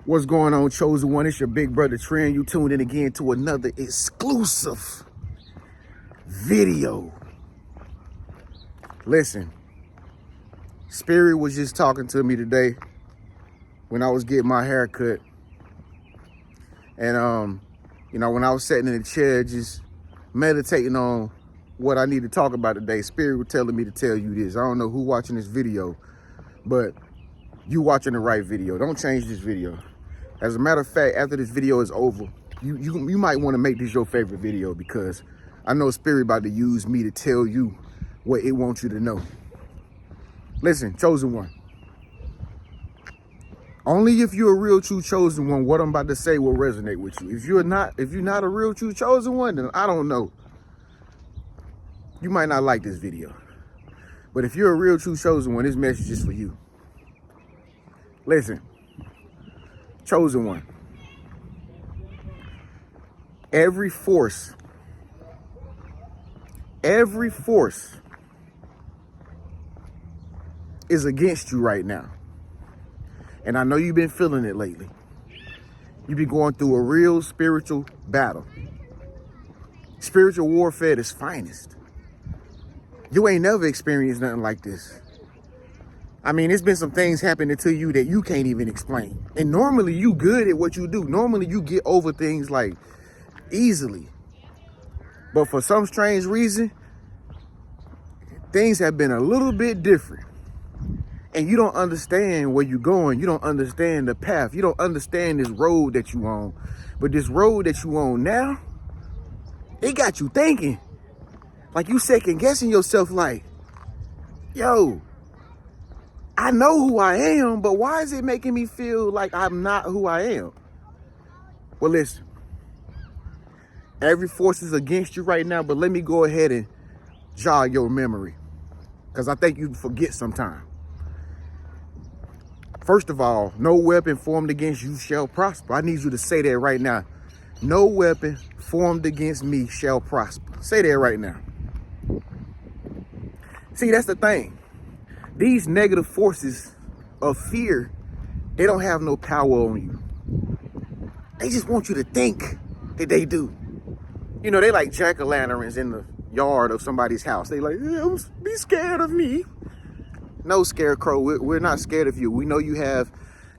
What's going on, Chosen One? It's your big brother Trend. You tuned in again to another exclusive video. Listen, Spirit was just talking to me today when I was getting my hair cut. And, when I was sitting in the chair just meditating on what I need to talk about today, Spirit was telling me to tell you this. I don't know who watching this video, but you watching the right video. Don't change this video. As a matter of fact, after this video is over, you might want to make this your favorite video, because I know Spirit about to use me to tell you what it wants you to know. Listen, Chosen One. Only if you're a real true Chosen One, what I'm about to say will resonate with you. If you're not a real true Chosen One, then I don't know. You might not like this video. But if you're a real true Chosen One, this message is for you. Listen. Chosen One. Every force is against you right now. And I know you've been feeling it lately. You've been going through a real spiritual battle. Spiritual warfare at its finest. You ain't never experienced nothing like this. I mean, it's been some things happening to you that you can't even explain. And normally you good at what you do. Normally you get over things like easily. But for some strange reason, things have been a little bit different. And you don't understand where you're going. You don't understand the path. You don't understand this road that you on. But this road that you on now, it got you thinking. Like you second guessing yourself like, yo, I know who I am, but why is it making me feel like I'm not who I am? Well, listen, every force is against you right now, but let me go ahead and jog your memory, because I think you forget sometime. First of all, no weapon formed against you shall prosper. I need you to say that right now. No weapon formed against me shall prosper. Say that right now. See, that's the thing. These negative forces of fear, they don't have no power on you. They just want you to think that they do. You know, they like jack-o'-lanterns in the yard of somebody's house. They like, be scared of me. No, Scarecrow, we're not scared of you. We know you have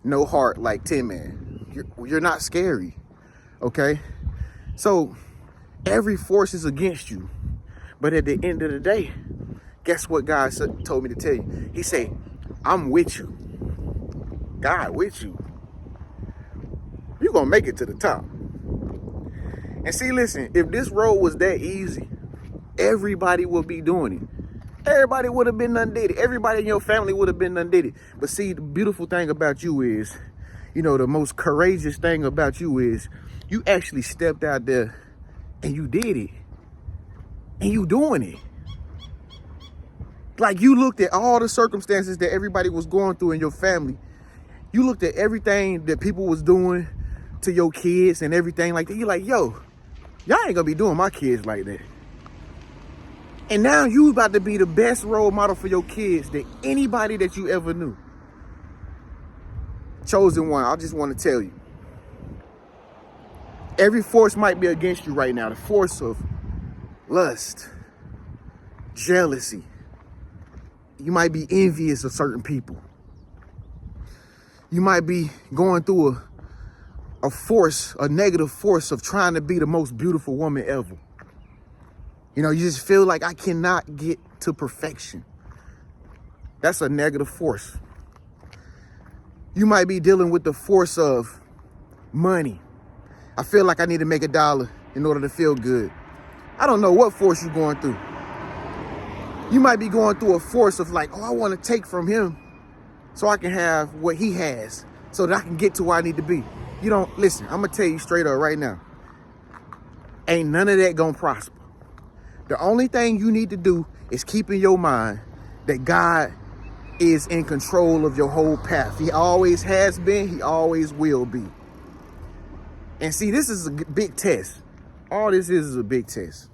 no heart like Tin Man. You're not scary, okay? So every force is against you. But at the end of the day, guess what God told me to tell you? He said, I'm with you. God with you. You're going to make it to the top. And see, listen, if this road was that easy, everybody would be doing it. Everybody would have been done did it. Everybody in your family would have been done did it. But see, the beautiful thing about you is, the most courageous thing about you is you actually stepped out there and you did it. And you doing it. Like, you looked at all the circumstances that everybody was going through in your family. You looked at everything that people was doing to your kids and everything like that. You're like, yo, y'all ain't gonna be doing my kids like that. And now you about to be the best role model for your kids than anybody that you ever knew. Chosen One, I just want to tell you. Every force might be against you right now. The force of lust, jealousy. You might be envious of certain people. You might be going through a negative force of trying to be the most beautiful woman ever. You just feel like I cannot get to perfection. That's a negative force. You might be dealing with the force of money. I feel like I need to make $1 in order to feel good. I don't know what force you're going through. You might be going through a force of like, I want to take from him so I can have what he has, so that I can get to where I need to be. Listen, I'm going to tell you straight up right now. Ain't none of that going to prosper. The only thing you need to do is keep in your mind that God is in control of your whole path. He always has been. He always will be. And see, this is a big test. All this is a big test.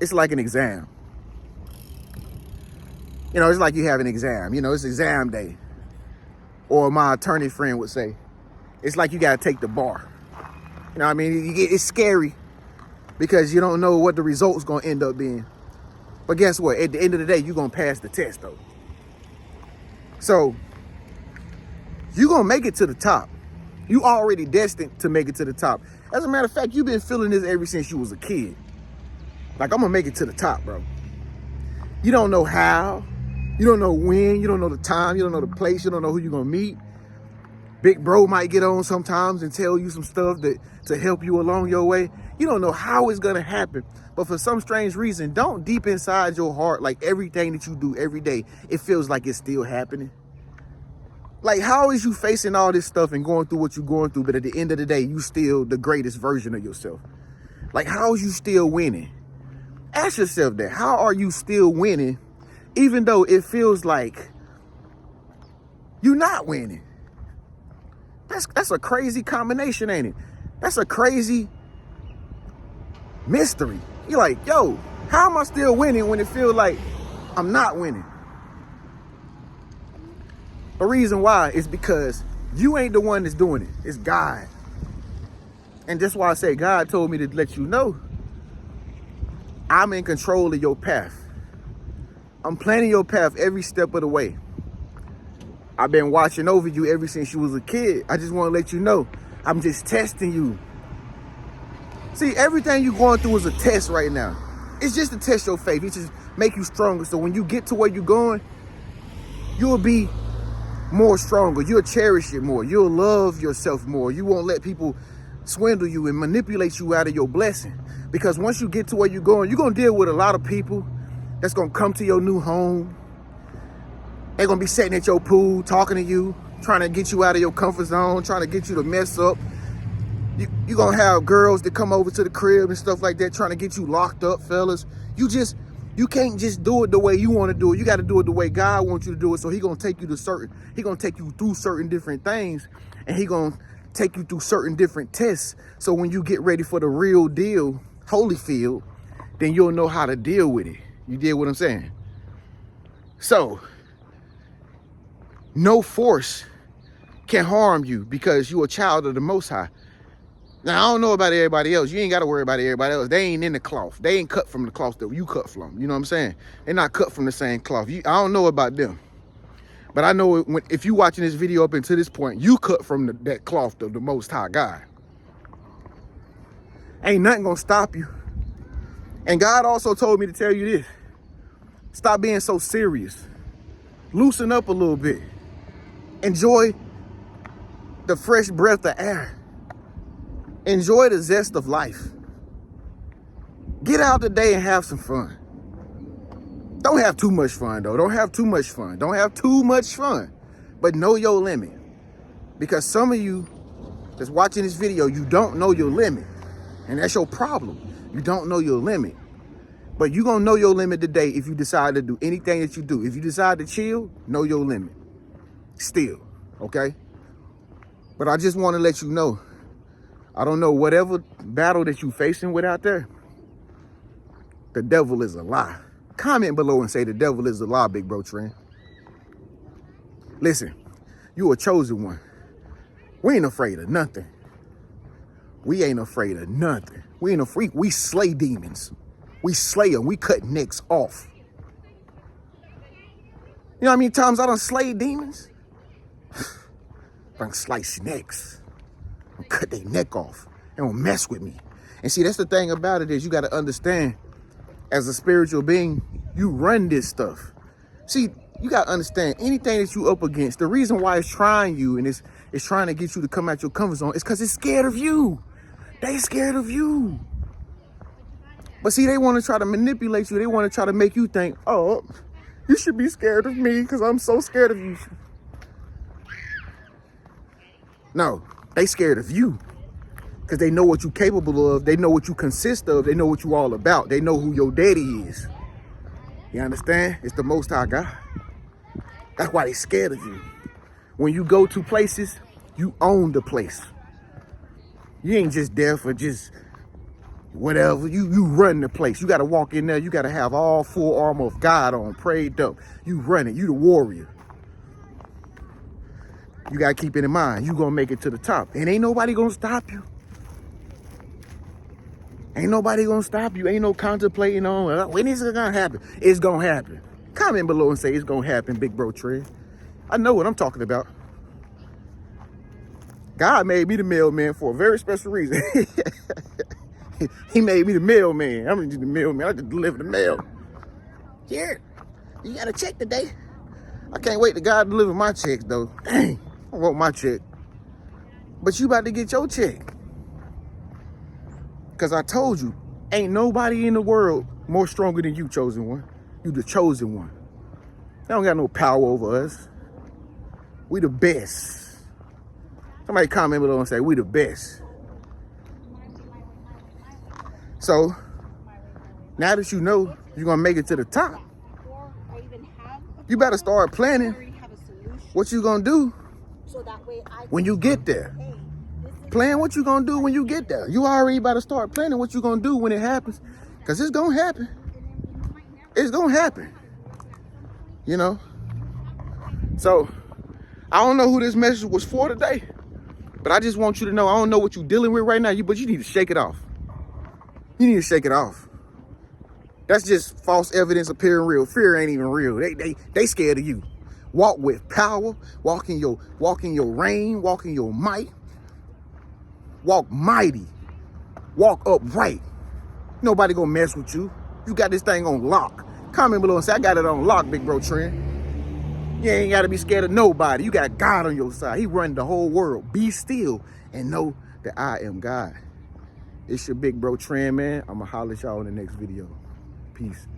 It's like an exam. You know, it's like you have an exam. You know, it's exam day. Or my attorney friend would say, it's like you got to take the bar. You know what I mean? It's scary because you don't know what the result's going to end up being. But guess what? At the end of the day, you're going to pass the test, though. So, you're going to make it to the top. You already destined to make it to the top. As a matter of fact, you've been feeling this ever since you was a kid. Like, I'm going to make it to the top, bro. You don't know how. You don't know when. You don't know the time. You don't know the place. You don't know who you're going to meet. Big bro might get on sometimes and tell you some stuff to help you along your way. You don't know how it's going to happen. But for some strange reason, don't deep inside your heart, like everything that you do every day, it feels like it's still happening. Like, how is you facing all this stuff and going through what you're going through, but at the end of the day, you still the greatest version of yourself? Like, how is you still winning? Ask yourself that. How are you still winning, even though it feels like you're not winning? That's a crazy combination, ain't it? That's a crazy mystery. You're like, yo, how am I still winning when it feels like I'm not winning? The reason why is because you ain't the one that's doing it. It's God. And that's why I say God told me to let you know I'm in control of your path. I'm planning your path every step of the way. I've been watching over you ever since you was a kid. I just want to let you know, I'm just testing you. See, everything you're going through is a test right now. It's just to test your faith. It just make you stronger. So when you get to where you're going, you'll be more stronger. You'll cherish it more. You'll love yourself more. You won't let people swindle you and manipulate you out of your blessing. Because once you get to where you're going to deal with a lot of people that's going to come to your new home. They're going to be sitting at your pool, talking to you, trying to get you out of your comfort zone, trying to get you to mess up. You're going to have girls that come over to the crib and stuff like that, trying to get you locked up, fellas. You can't just do it the way you want to do it. You got to do it the way God wants you to do it. So He's going to take you through certain different things, and He's going to take you through certain different tests. So when you get ready for the real deal, Holyfield, then you'll know how to deal with it. You get what I'm saying? So, no force can harm you because you're a child of the Most High. Now, I don't know about everybody else. You ain't got to worry about everybody else. They ain't in the cloth. They ain't cut from the cloth that you cut from. You know what I'm saying? They're not cut from the same cloth. I don't know about them. But I know if you watching this video up until this point, you cut from that cloth of the Most High God. Ain't nothing going to stop you. And God also told me to tell you this. Stop being so serious. Loosen up a little bit. Enjoy the fresh breath of air. Enjoy the zest of life. Get out today and have some fun. Don't have too much fun, though. Don't have too much fun. Don't have too much fun. But know your limit. Because some of you that's watching this video, you don't know your limit. And that's your problem. You don't know your limit. But you're going to know your limit today if you decide to do anything that you do. If you decide to chill, know your limit. Still, okay? But I just want to let you know, I don't know, whatever battle that you're facing with out there, the devil is a lie. Comment below and say the devil is a lie, big bro Trent. Listen, you a chosen one. We ain't afraid of nothing. We ain't afraid of nothing. We slay demons. We slay them. We cut necks off. You know how many times I done slayed demons? I done slice necks. I cut their neck off. They don't mess with me. And see, that's the thing about it is you got to understand, as a spiritual being, you run this stuff. See, you got to understand, anything that you up against, the reason why it's trying you and it's trying to get you to come out your comfort zone is because it's scared of you. They scared of you. But see, they want to try to manipulate you. They want to try to make you think, oh, you should be scared of me because I'm so scared of you. No, they scared of you because they know what you're capable of. They know what you consist of. They know what you all about. They know who your daddy is. You understand? It's the Most High God. That's why they scared of you. When you go to places, you own the place. You ain't just there for just whatever. You run the place. You got to walk in there. You got to have all full armor of God on, prayed up. You run it. You the warrior. You got to keep it in mind. You going to make it to the top. And ain't nobody going to stop you. Ain't nobody going to stop you. Ain't no contemplating on, when is it going to happen? It's going to happen. Comment below and say it's going to happen, big bro Trey. I know what I'm talking about. God made me the mailman for a very special reason. He made me the mailman. I'm just the mailman. I just deliver the mail. Here, you got a check today. I can't wait to God deliver my checks, though. Dang, I want my check. But you about to get your check. Because I told you, ain't nobody in the world more stronger than you, chosen one. You the chosen one. They don't got no power over us. We the best. Somebody comment below and say, we the best. So, now that you know you're going to make it to the top, you better start planning what you going to do when you get there. Plan what you going to do when you get there. You already better start planning what you going to do when it happens. Because it's going to happen. It's going to happen. You know? So, I don't know who this message was for today. But I just want you to know, I don't know what you're dealing with right now, but you need to shake it off. You need to shake it off. That's just false evidence appearing real. Fear ain't even real. They scared of you. Walk with power. Walk in your reign. Walk in your might. Walk mighty. Walk upright. Nobody gonna mess with you. You got this thing on lock. Comment below and say, I got it on lock, big bro Trent. You ain't gotta be scared of nobody. You got God on your side. He running the whole world. Be still and know that I am God. It's your big bro Trend, man. I'ma holler at y'all in the next video. Peace.